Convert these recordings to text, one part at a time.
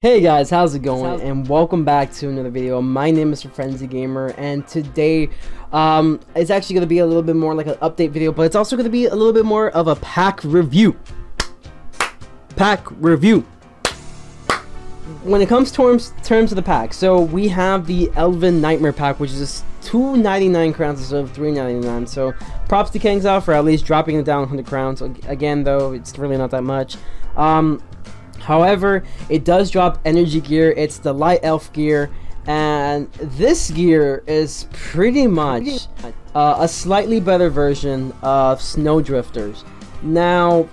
Hey guys, how's it going? And welcome back to another video. My name is Frenzy Gamer, and today it's actually going to be a little bit more like an update video, but it's also going to be a little bit more of a pack review. When it comes to terms of the pack, so we have the Elven Nightmare pack, which is 299 crowns instead of 399. So props to Kangzao for at least dropping it down 100 crowns. Again, though, it's really not that much. However, it does drop energy gear. It's the light elf gear, and this gear is pretty much a slightly better version of Snowdrifters. Now,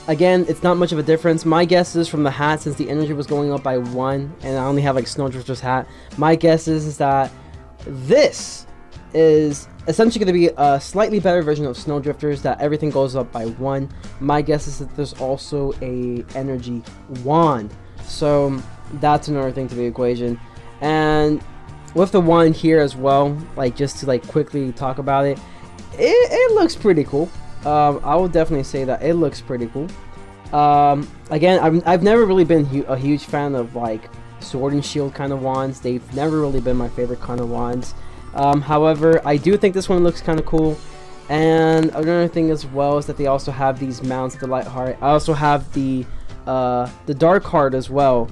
again, it's not much of a difference. My guess is from the hat, since the energy was going up by 1, and I only have like Snowdrifter's hat, my guess is that this is essentially going to be a slightly better version of Snowdrifters, that everything goes up by 1. My guess is that there's also a energy wand, so that's another thing to the equation. And with the wand here as well, like just to like quickly talk about it, it looks pretty cool. I would definitely say that it looks pretty cool. Again, I've never really been a huge fan of like sword and shield kind of wands. They've never really been my favorite kind of wands. However, I do think this one looks kind of cool. And another thing as well is that they also have these mounts, the light heart. I also have the dark heart as well.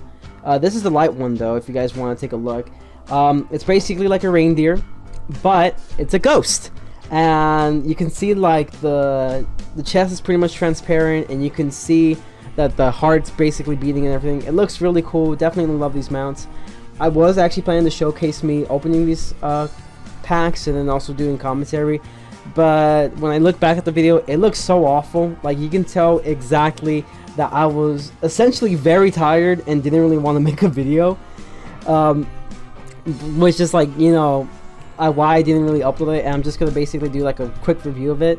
This is the light one though, if you guys want to take a look. It's basically like a reindeer, but it's a ghost. And you can see like the chest is pretty much transparent, and you can see that the heart's basically beating and everything. It looks really cool. Definitely love these mounts. I was actually planning to showcase me opening these packs and then also doing commentary, but when I look back at the video, it looks so awful. Like, you can tell exactly that I was essentially very tired and didn't really want to make a video, which is like, you know, why I didn't really upload it. And I'm just gonna basically do like a quick review of it.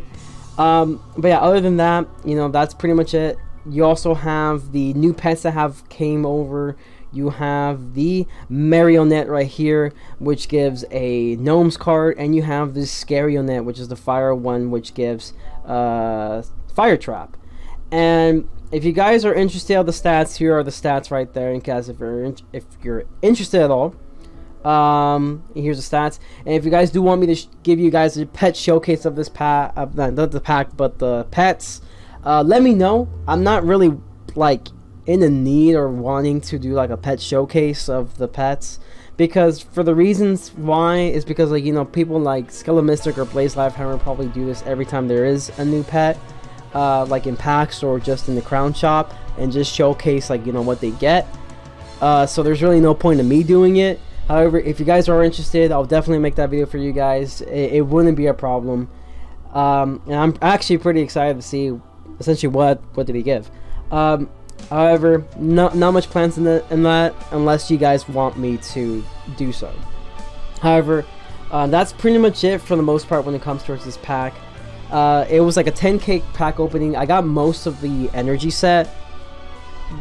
But yeah, other than that, you know, that's pretty much it. You also have the new pets that have came over. You have the Marionette right here, which gives a Gnomes card, and you have this Scarionette, which is the fire one, which gives Fire Trap. And if you guys are interested in the stats, here are the stats right there, in case if you're interested at all. Here's the stats. And if you guys do want me to give you guys a pet showcase of this pack, not the pack, but the pets, let me know. I'm not really like in the need or wanting to do like a pet showcase of the pets, because for the reasons why is because, like, you know, people like Mystic or Blaze Lifehammer probably do this every time there is a new pet, like in packs or just in the crown shop, and just showcase, like, you know, what they get. So there's really no point in me doing it. However, if you guys are interested, I'll definitely make that video for you guys. It wouldn't be a problem. And I'm actually pretty excited to see essentially what did he give. However, not much plans in that unless you guys want me to do so. However, that's pretty much it for the most part when it comes towards this pack. It was like a 10k pack opening. I got most of the energy set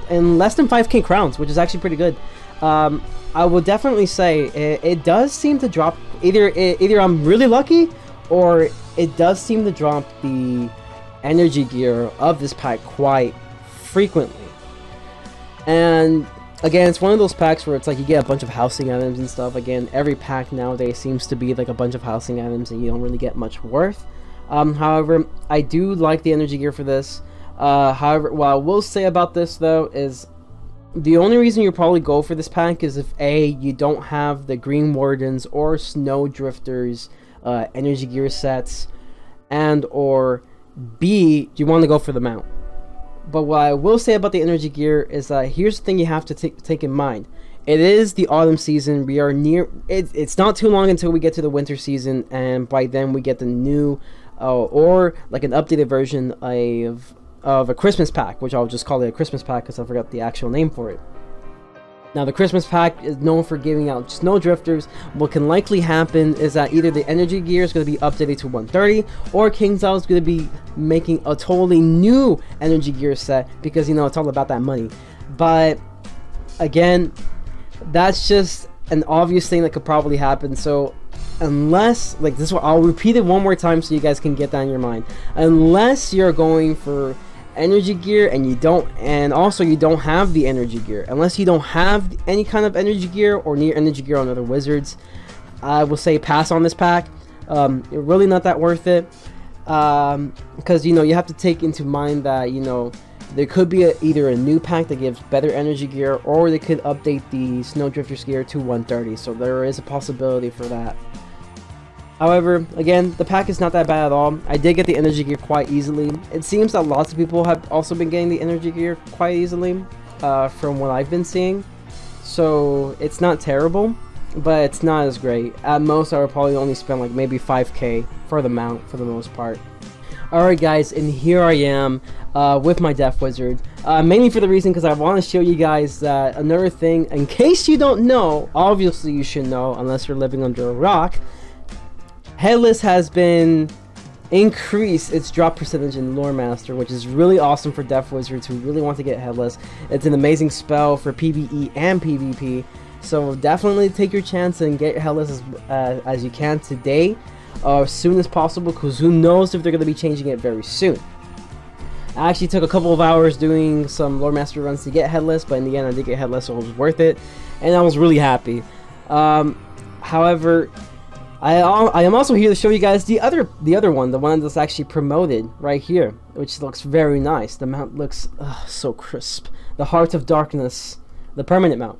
in less than 5k crowns, which is actually pretty good. I will definitely say it does seem to drop, either I'm really lucky, or it does seem to drop the energy gear of this pack quite frequently. And again, it's one of those packs where it's like you get a bunch of housing items and stuff. Again, every pack nowadays seems to be like a bunch of housing items and you don't really get much worth. However, I do like the energy gear for this. However, what I will say about this though is the only reason you probably go for this pack is if A, you don't have the Green Wardens or Snowdrifters energy gear sets, and or B, you want to go for the mount. But what I will say about the energy gear is that here's the thing you have to take in mind. It is the autumn season. We are near it's not too long until we get to the winter season, and by then we get the new or like an updated version of a Christmas pack, which I'll just call it a Christmas pack because I forgot the actual name for it. Now, the Christmas pack is known for giving out Snowdrifters. What can likely happen is that either the energy gear is going to be updated to 130, or Kangzao is going to be making a totally new energy gear set, because, you know, it's all about that money. But again, that's just an obvious thing that could probably happen. So unless, like, this, I'll repeat it one more time so you guys can get that in your mind. Unless you're going for energy gear and also you don't have the energy gear. Unless you don't have any kind of energy gear or near energy gear on other wizards, I will say pass on this pack. Really not that worth it, because you have to take into mind that there could be either a new pack that gives better energy gear, or they could update the Snowdrifter's gear to 130, so there is a possibility for that. However, again, the pack is not that bad at all. I did get the energy gear quite easily. It seems that lots of people have also been getting the energy gear quite easily, from what I've been seeing. So it's not terrible, but it's not as great. At most, I would probably only spend like maybe 5k for the mount for the most part. Alright guys, and here I am with my Death Wizard, mainly for the reason because I want to show you guys that another thing, in case you don't know, obviously you should know unless you're living under a rock, Headless has been increased its drop percentage in Lore Master, which is really awesome for Death Wizards who really want to get Headless. It's an amazing spell for PvE and PvP, so definitely take your chance and get Headless as you can today, as soon as possible, because who knows if they're going to be changing it very soon. I actually took a couple of hours doing some Lore Master runs to get Headless, but in the end I did get Headless, so it was worth it, and I was really happy. However, I am also here to show you guys the other one, the one that's actually promoted right here, which looks very nice. The mount looks so crisp. The Heart of Darkness, the permanent mount.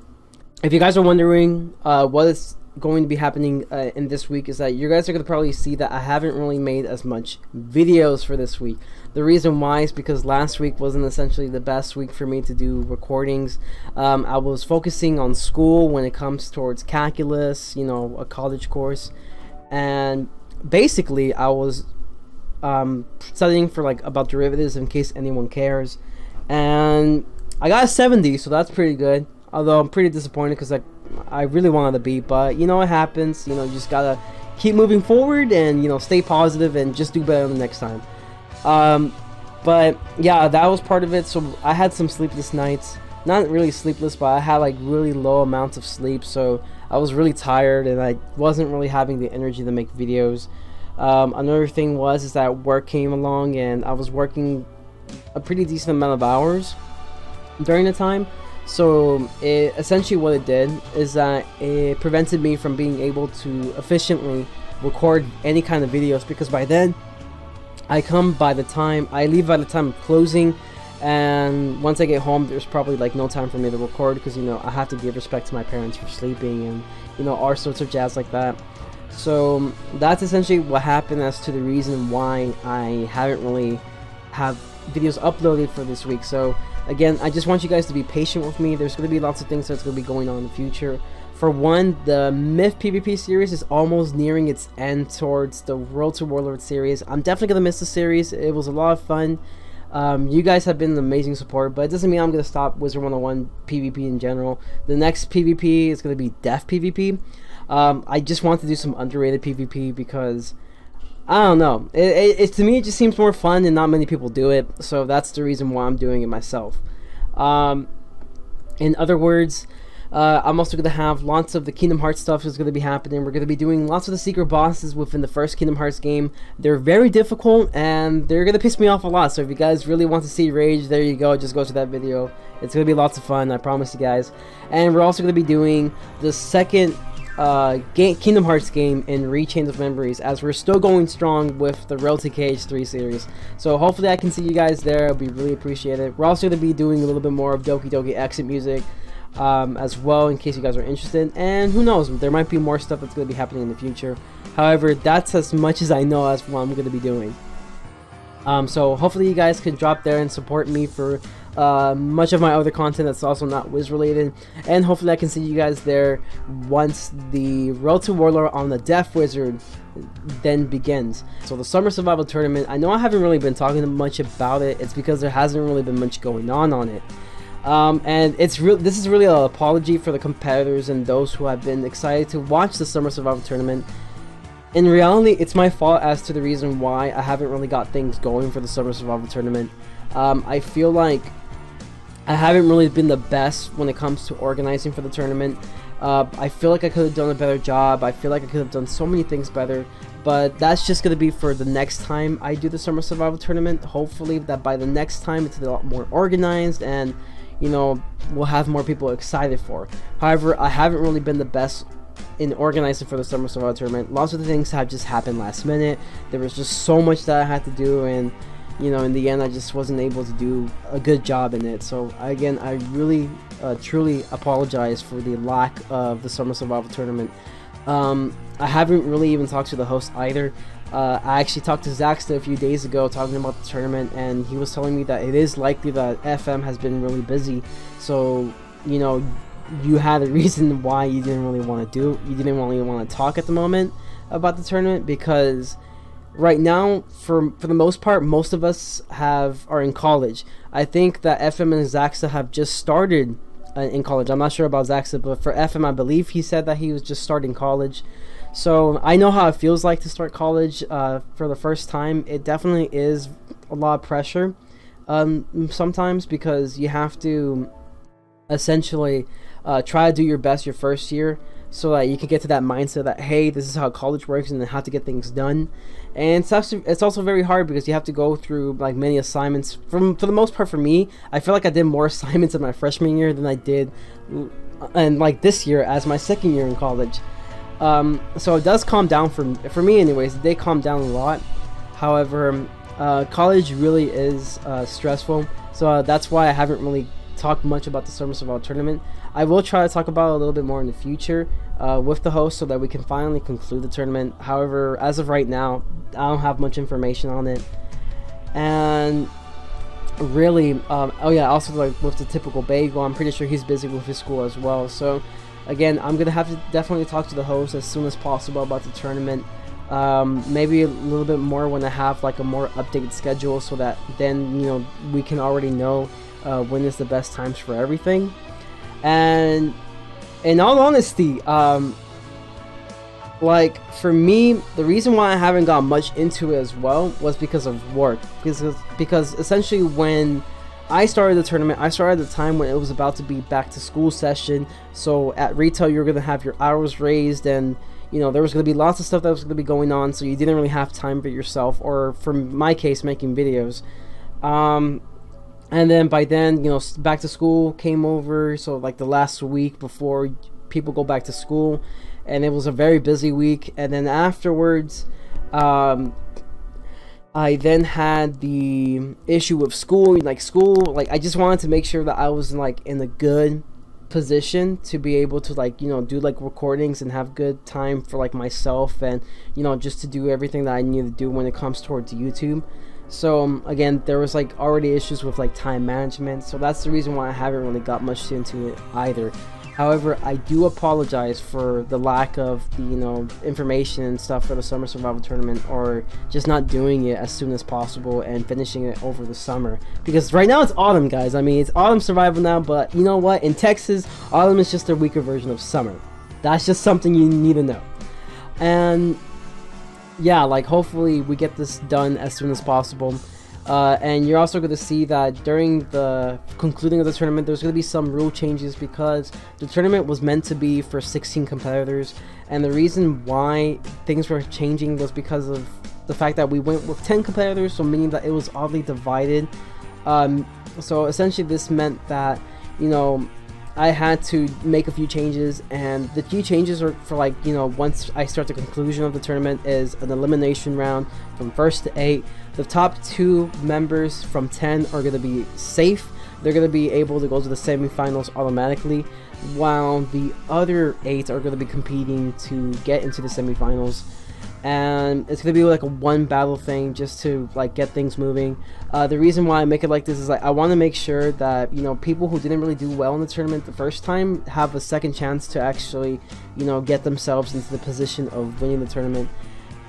If you guys are wondering what is going to be happening in this week, is that you guys are going to probably see that I haven't really made as much videos for this week. The reason why is because last week wasn't essentially the best week for me to do recordings. I was focusing on school when it comes towards calculus, a college course, and basically I was studying for about derivatives in case anyone cares, and I got a 70, so that's pretty good. Although I'm pretty disappointed because I really wanted to beat, but it happens. You just gotta keep moving forward and stay positive and just do better the next time. But yeah, that was part of it. So I had some sleepless nights. Not really sleepless, but I had really low amounts of sleep, so I was really tired and I wasn't really having the energy to make videos. Another thing is that work came along and I was working a pretty decent amount of hours during the time. So essentially what it did is that it prevented me from being able to efficiently record any kind of videos, because by then I leave by the time of closing, and once I get home there's probably no time for me to record, because I have to give respect to my parents for sleeping and all sorts of jazz like that. So that's essentially what happened as to the reason why I haven't really have videos uploaded for this week. So again, I just want you guys to be patient with me. There's going to be lots of things that's going to be going on in the future. For one, the Myth PvP series is almost nearing its end towards the World to Warlord series. I'm definitely going to miss the series. It was a lot of fun. You guys have been an amazing support, but it doesn't mean I'm going to stop Wizard101 PvP in general. The next PvP is going to be Death PvP. I just want to do some underrated PvP because I don't know. To me, it just seems more fun and not many people do it. So that's the reason why I'm doing it myself. In other words, I'm also going to have lots of the Kingdom Hearts stuff is going to be happening. We're going to be doing lots of the secret bosses within the first Kingdom Hearts game. They're very difficult and they're going to piss me off a lot. So if you guys really want to see Rage, there you go. Just go to that video. It's going to be lots of fun, I promise you guys. And we're also going to be doing the second Kingdom Hearts game in Rechained of Memories, as we're still going strong with the Road to KH3 series. So hopefully I can see you guys there. It'll be really appreciated. We're also going to be doing a little bit more of Doki Doki exit music as well, in case you guys are interested. And who knows, there might be more stuff that's going to be happening in the future. However, that's as much as I know as what I'm going to be doing. So hopefully you guys can drop there and support me for much of my other content that's also not Wiz related, and hopefully I can see you guys there once the Road to Warlord on the Death Wizard then begins. So the Summer Survival Tournament, I know I haven't really been talking much about it. It's because there hasn't really been much going on it. And this is really an apology for the competitors and those who have been excited to watch the Summer Survival Tournament. In reality, it's my fault as to the reason why I haven't really got things going for the Summer Survival Tournament. I feel like I haven't really been the best when it comes to organizing for the tournament. I feel like I could have done a better job. I feel like I could have done so many things better, but that's just going to be for the next time I do the Summer Survival Tournament. Hopefully that by the next time it's a lot more organized, and you know, we'll have more people excited for. However, I haven't really been the best in organizing for the Summer Survival Tournament. Lots of the things have just happened last minute. There was just so much that I had to do, and you know, in the end I just wasn't able to do a good job in it. So again, I really truly apologize for the lack of the Summer Survival Tournament. I haven't really even talked to the host either. I actually talked to Zaxta a few days ago talking about the tournament, and he was telling me that it is likely that FM has been really busy. So, you know, you had a reason why you didn't really want to you didn't really want to talk at the moment about the tournament, because right now, for the most part, most of us are in college. I think that FM and Zaxta have just started in college. I'm not sure about Zaxta, but for FM, I believe he said that he was just starting college. So I know how it feels like to start college for the first time. It definitely is a lot of pressure sometimes, because you have to essentially try to do your best your first year, so that you can get to that mindset that, hey, this is how college works and how to get things done. And it's also very hard because you have to go through like many assignments. For the most part, for me, I feel like I did more assignments in my freshman year than I did and like this year as my second year in college. So it does calm down for me anyways. It did calm down a lot. However, college really is stressful, so that's why I haven't really talked much about the Summer Survival Tournament. I will try to talk about it a little bit more in the future with the host, so that we can finally conclude the tournament. However, as of right now, I don't have much information on it. And really, oh yeah, also like with the typical Bagel, I'm pretty sure he's busy with his school as well. So again, I'm gonna have to definitely talk to the host as soon as possible about the tournament. Maybe a little bit more when I have like a more updated schedule, so that then, you know, we can already know when is the best times for everything. And in all honesty, like for me, the reason why I haven't got much into it as well was because of work. Because essentially when I started the tournament, I started at the time when it was about to be back to school session. So at retail, you're gonna have your hours raised, and you know, there was gonna be lots of stuff that was gonna be going on. So you didn't really have time for yourself, or for my case, making videos. And then by then, you know, back to school came over, so like the last week before people go back to school, and it was a very busy week. And then afterwards, I then had the issue of school. Like I just wanted to make sure that I was like in a good position to be able to, like, you know, do like recordings and have good time for like myself, and you know, just to do everything that I need to do when it comes towards YouTube. So again, there was like already issues with like time management, so that's the reason why I haven't really got much into it either. However, I do apologize for the lack of the, you know, information and stuff for the Summer Survival Tournament, or just not doing it as soon as possible and finishing it over the summer. Because right now it's autumn, guys. I mean, it's autumn survival now, but you know what? In Texas, autumn is just a weaker version of summer. That's just something you need to know. And yeah, like hopefully we get this done as soon as possible. And you're also going to see that during the concluding of the tournament, there's going to be some rule changes, because the tournament was meant to be for 16 competitors, and the reason why things were changing was because of the fact that we went with 10 competitors, so meaning that it was oddly divided. So essentially this meant that, you know, I had to make a few changes, and the few changes are for, like, you know, once I start the conclusion of the tournament is an elimination round from 1st to 8. The top 2 members from 10 are going to be safe. They're going to be able to go to the semifinals automatically, while the other 8 are going to be competing to get into the semifinals. And it's going to be like a one battle thing, just to like get things moving. The reason why I make it like this is like I want to make sure that, you know, people who didn't really do well in the tournament the first time have a second chance to actually, you know, get themselves into the position of winning the tournament.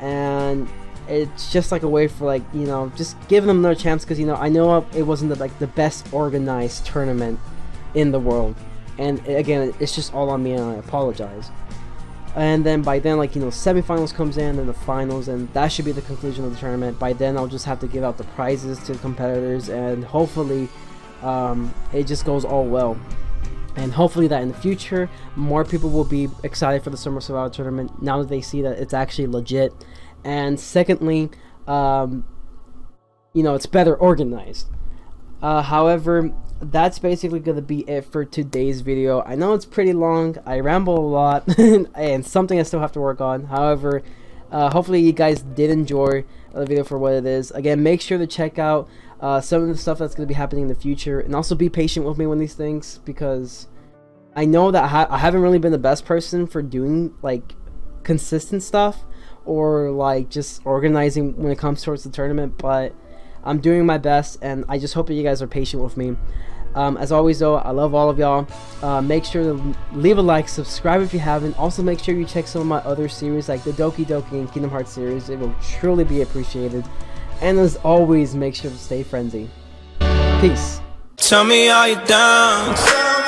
And it's just like a way for, like, you know, just giving them another chance, because, you know, I know it wasn't the best organized tournament in the world, and again, it's just all on me, and I apologize. And then by then, like, you know, semifinals comes in, and the finals, and that should be the conclusion of the tournament. By then I'll just have to give out the prizes to the competitors, and hopefully it just goes all well. And hopefully that in the future, more people will be excited for the Summer Survival Tournament now that they see that it's actually legit. And secondly, you know, it's better organized. However, that's basically going to be it for today's video. I know it's pretty long. I ramble a lot and something I still have to work on. However, hopefully you guys did enjoy the video for what it is. Again, make sure to check out some of the stuff that's going to be happening in the future, and also be patient with me on these things, because I know that I haven't really been the best person for doing like consistent stuff or like just organizing when it comes towards the tournament, but I'm doing my best, and I just hope that you guys are patient with me. As always though, I love all of y'all. Make sure to leave a like, subscribe if you haven't. Also make sure you check some of my other series like the Doki Doki and Kingdom Hearts series. It will truly be appreciated. And as always, make sure to stay frenzy. Peace. Tell me, are you down?